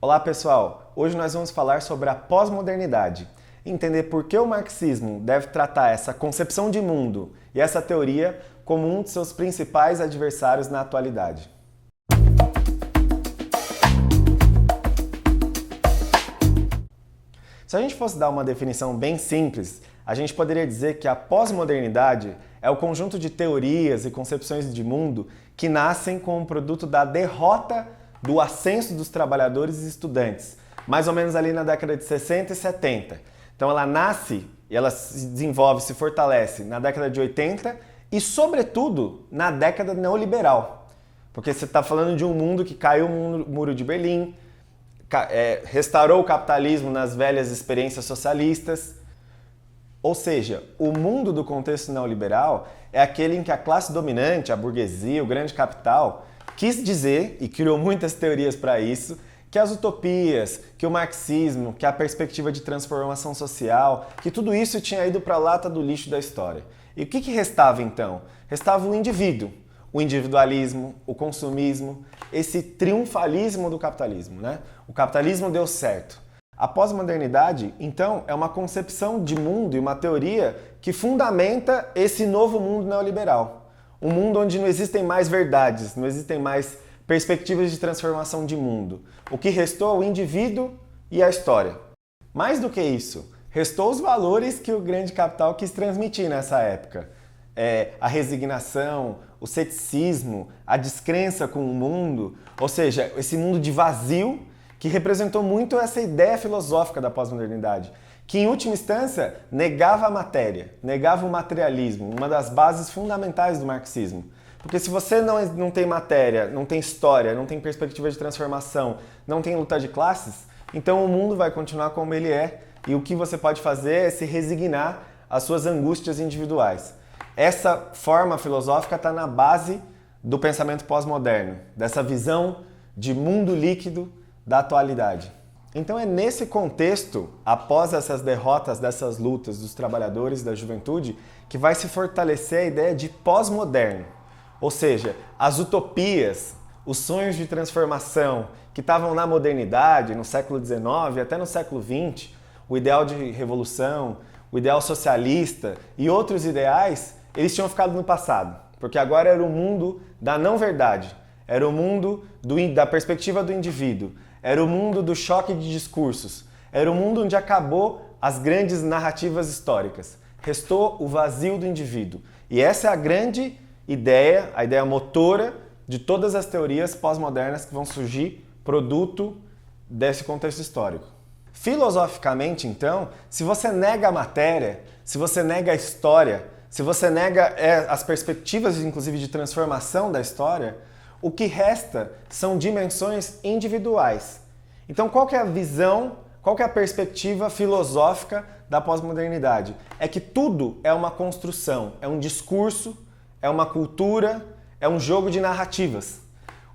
Olá pessoal, hoje nós vamos falar sobre a pós-modernidade, entender por que o marxismo deve tratar essa concepção de mundo e essa teoria como um de seus principais adversários na atualidade. Se a gente fosse dar uma definição bem simples, a gente poderia dizer que a pós-modernidade é o conjunto de teorias e concepções de mundo que nascem como produto da derrota do ascenso dos trabalhadores e estudantes, mais ou menos ali na década de 60 e 70. Então ela nasce e ela se desenvolve, se fortalece na década de 80 e, sobretudo, na década neoliberal. Porque você está falando de um mundo que caiu o Muro de Berlim, restaurou o capitalismo nas velhas experiências socialistas. Ou seja, o mundo do contexto neoliberal é aquele em que a classe dominante, a burguesia, o grande capital, quis dizer, e criou muitas teorias para isso, que as utopias, que o marxismo, que a perspectiva de transformação social, que tudo isso tinha ido para a lata do lixo da história. E o que restava então? Restava o indivíduo, o individualismo, o consumismo, esse triunfalismo do capitalismo, né? O capitalismo deu certo. A pós-modernidade, então, é uma concepção de mundo e uma teoria que fundamenta esse novo mundo neoliberal. Um mundo onde não existem mais verdades, não existem mais perspectivas de transformação de mundo. O que restou é o indivíduo e a história. Mais do que isso, restou os valores que o grande capital quis transmitir nessa época. A resignação, o ceticismo, a descrença com o mundo, ou seja, esse mundo de vazio que representou muito essa ideia filosófica da pós-modernidade, que em última instância negava a matéria, negava o materialismo, uma das bases fundamentais do marxismo. Porque se você não tem matéria, não tem história, não tem perspectiva de transformação, não tem luta de classes, então o mundo vai continuar como ele é e o que você pode fazer é se resignar às suas angústias individuais. Essa forma filosófica está na base do pensamento pós-moderno, dessa visão de mundo líquido da atualidade. Então é nesse contexto, após essas derrotas dessas lutas dos trabalhadores e da juventude, que vai se fortalecer a ideia de pós-moderno. Ou seja, as utopias, os sonhos de transformação que estavam na modernidade, no século XIX até no século XX, o ideal de revolução, o ideal socialista e outros ideais, eles tinham ficado no passado. Porque agora era o mundo da não-verdade, era o mundo da perspectiva do indivíduo, era o mundo do choque de discursos, era o mundo onde acabou as grandes narrativas históricas. Restou o vazio do indivíduo. E essa é a grande ideia, a ideia motora de todas as teorias pós-modernas que vão surgir produto desse contexto histórico. Filosoficamente, então, se você nega a matéria, se você nega a história, se você nega as perspectivas, inclusive, de transformação da história, o que resta são dimensões individuais. Então, qual que é a visão, qual que é a perspectiva filosófica da pós-modernidade? É que tudo é uma construção, é um discurso, é uma cultura, é um jogo de narrativas.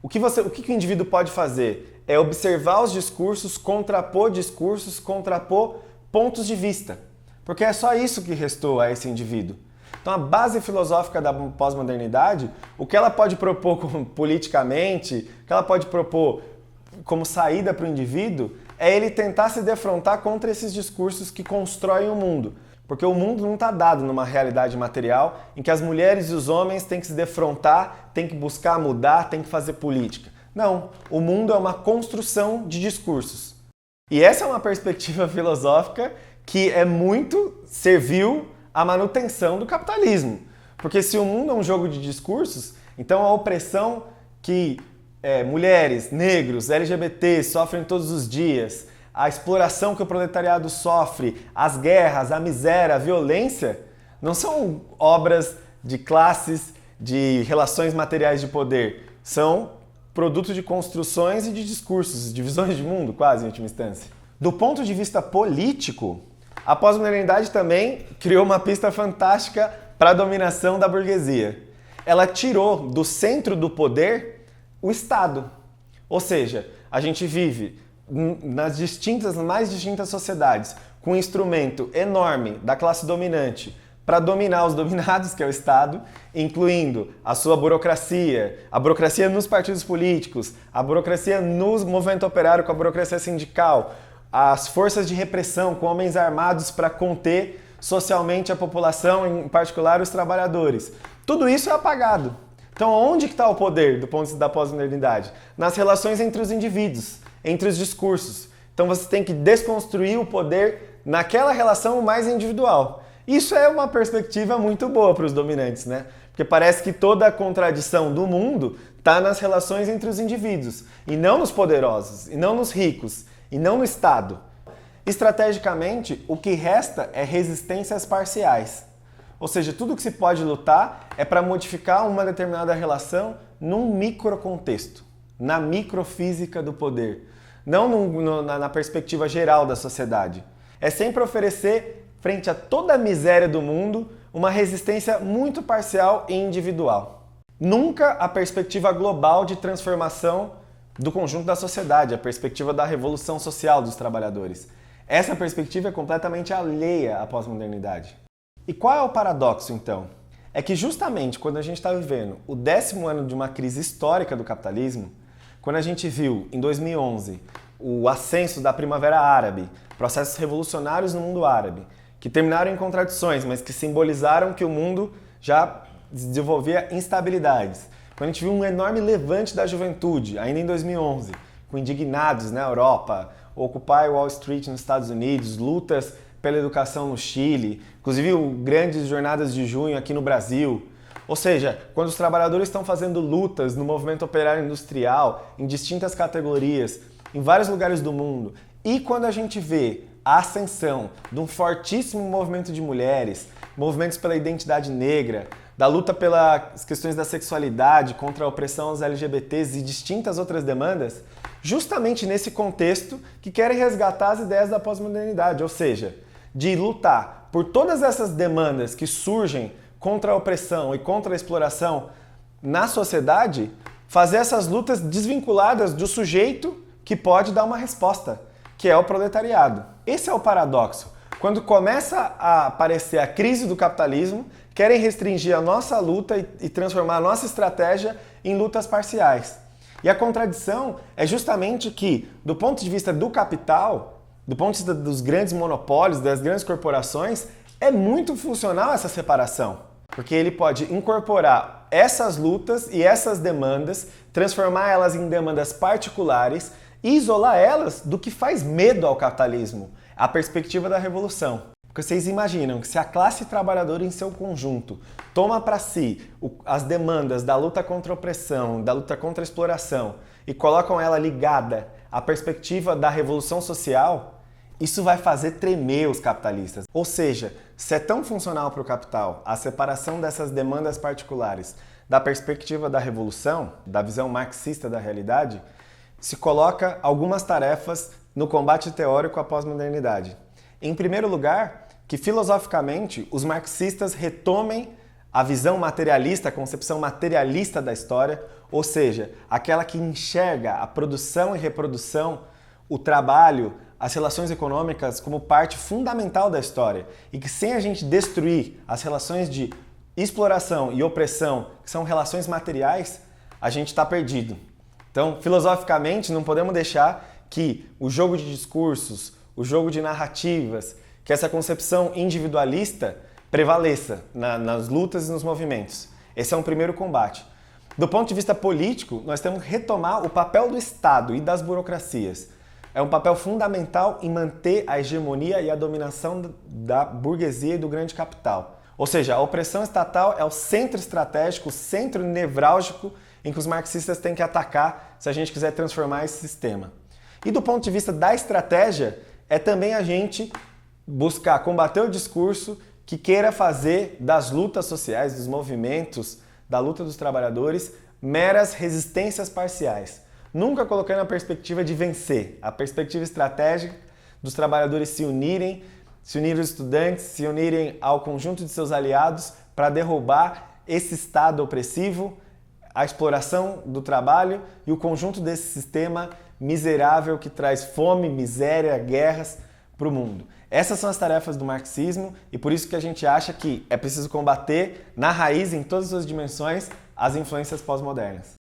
O que o indivíduo pode fazer é observar os discursos, contrapor pontos de vista. Porque é só isso que restou a esse indivíduo. Então a base filosófica da pós-modernidade, o que ela pode propor politicamente, o que ela pode propor como saída para o indivíduo, é ele tentar se defrontar contra esses discursos que constroem o mundo. Porque o mundo não está dado numa realidade material em que as mulheres e os homens têm que se defrontar, têm que buscar mudar, têm que fazer política. Não, o mundo é uma construção de discursos. E essa é uma perspectiva filosófica que é muito servil à manutenção do capitalismo. Porque se o mundo é um jogo de discursos, então a opressão que mulheres, negros, LGBT sofrem todos os dias, a exploração que o proletariado sofre, as guerras, a miséria, a violência, não são obras de classes, de relações materiais de poder. São produto de construções e de discursos, de visões de mundo, quase, em última instância. Do ponto de vista político, a pós-modernidade também criou uma pista fantástica para a dominação da burguesia. Ela tirou do centro do poder o Estado. Ou seja, a gente vive nas mais distintas sociedades com um instrumento enorme da classe dominante para dominar os dominados, que é o Estado, incluindo a sua burocracia, a burocracia nos partidos políticos, a burocracia no movimento operário com a burocracia sindical, as forças de repressão com homens armados para conter socialmente a população, em particular os trabalhadores. Tudo isso é apagado. Então, onde está o poder do ponto de vista da pós-modernidade? Nas relações entre os indivíduos, entre os discursos. Então, você tem que desconstruir o poder naquela relação mais individual. Isso é uma perspectiva muito boa para os dominantes, né? Porque parece que toda a contradição do mundo está nas relações entre os indivíduos, e não nos poderosos, e não nos ricos, e não no Estado. Estrategicamente, o que resta é resistências parciais. Ou seja, tudo que se pode lutar é para modificar uma determinada relação num microcontexto, na microfísica do poder, não na perspectiva geral da sociedade. É sempre oferecer, frente a toda a miséria do mundo, uma resistência muito parcial e individual. Nunca a perspectiva global de transformação do conjunto da sociedade, a perspectiva da revolução social dos trabalhadores. Essa perspectiva é completamente alheia à pós-modernidade. E qual é o paradoxo, então? É que justamente quando a gente está vivendo o 10º ano de uma crise histórica do capitalismo, quando a gente viu, em 2011, o ascenso da Primavera Árabe, processos revolucionários no mundo árabe, que terminaram em contradições, mas que simbolizaram que o mundo já desenvolvia instabilidades. Quando a gente viu um enorme levante da juventude, ainda em 2011, com indignados na Europa, Occupy Wall Street nos Estados Unidos, lutas pela educação no Chile, inclusive grandes jornadas de junho aqui no Brasil. Ou seja, quando os trabalhadores estão fazendo lutas no movimento operário industrial, em distintas categorias, em vários lugares do mundo, e quando a gente vê a ascensão de um fortíssimo movimento de mulheres, movimentos pela identidade negra, da luta pelas questões da sexualidade, contra a opressão aos LGBTs e distintas outras demandas, justamente nesse contexto que querem resgatar as ideias da pós-modernidade, ou seja, de lutar por todas essas demandas que surgem contra a opressão e contra a exploração na sociedade, fazer essas lutas desvinculadas do sujeito que pode dar uma resposta, que é o proletariado. Esse é o paradoxo. Quando começa a aparecer a crise do capitalismo, querem restringir a nossa luta e transformar a nossa estratégia em lutas parciais. E a contradição é justamente que, do ponto de vista do capital, do ponto de vista dos grandes monopólios, das grandes corporações, é muito funcional essa separação. Porque ele pode incorporar essas lutas e essas demandas, transformar elas em demandas particulares e isolar elas do que faz medo ao capitalismo, a perspectiva da revolução. Porque vocês imaginam que se a classe trabalhadora em seu conjunto toma para si as demandas da luta contra a opressão, da luta contra a exploração e colocam ela ligada à perspectiva da revolução social, isso vai fazer tremer os capitalistas. Ou seja, se é tão funcional para o capital a separação dessas demandas particulares da perspectiva da revolução, da visão marxista da realidade, se coloca algumas tarefas no combate teórico à pós-modernidade. Em primeiro lugar, que filosoficamente os marxistas retomem a visão materialista, a concepção materialista da história, ou seja, aquela que enxerga a produção e reprodução, o trabalho, as relações econômicas como parte fundamental da história e que sem a gente destruir as relações de exploração e opressão, que são relações materiais, a gente está perdido. Então, filosoficamente, não podemos deixar que o jogo de discursos, o jogo de narrativas, que essa concepção individualista prevaleça nas lutas e nos movimentos. Esse é um primeiro combate. Do ponto de vista político, nós temos que retomar o papel do Estado e das burocracias. É um papel fundamental em manter a hegemonia e a dominação da burguesia e do grande capital. Ou seja, a opressão estatal é o centro estratégico, o centro nevrálgico em que os marxistas têm que atacar se a gente quiser transformar esse sistema. E do ponto de vista da estratégia, é também a gente buscar combater o discurso que queira fazer das lutas sociais, dos movimentos, da luta dos trabalhadores, meras resistências parciais. Nunca colocando a perspectiva de vencer, a perspectiva estratégica dos trabalhadores se unirem os estudantes, se unirem ao conjunto de seus aliados para derrubar esse Estado opressivo, a exploração do trabalho e o conjunto desse sistema miserável que traz fome, miséria, guerras para o mundo. Essas são as tarefas do marxismo e por isso que a gente acha que é preciso combater na raiz, em todas as suas dimensões, as influências pós-modernas.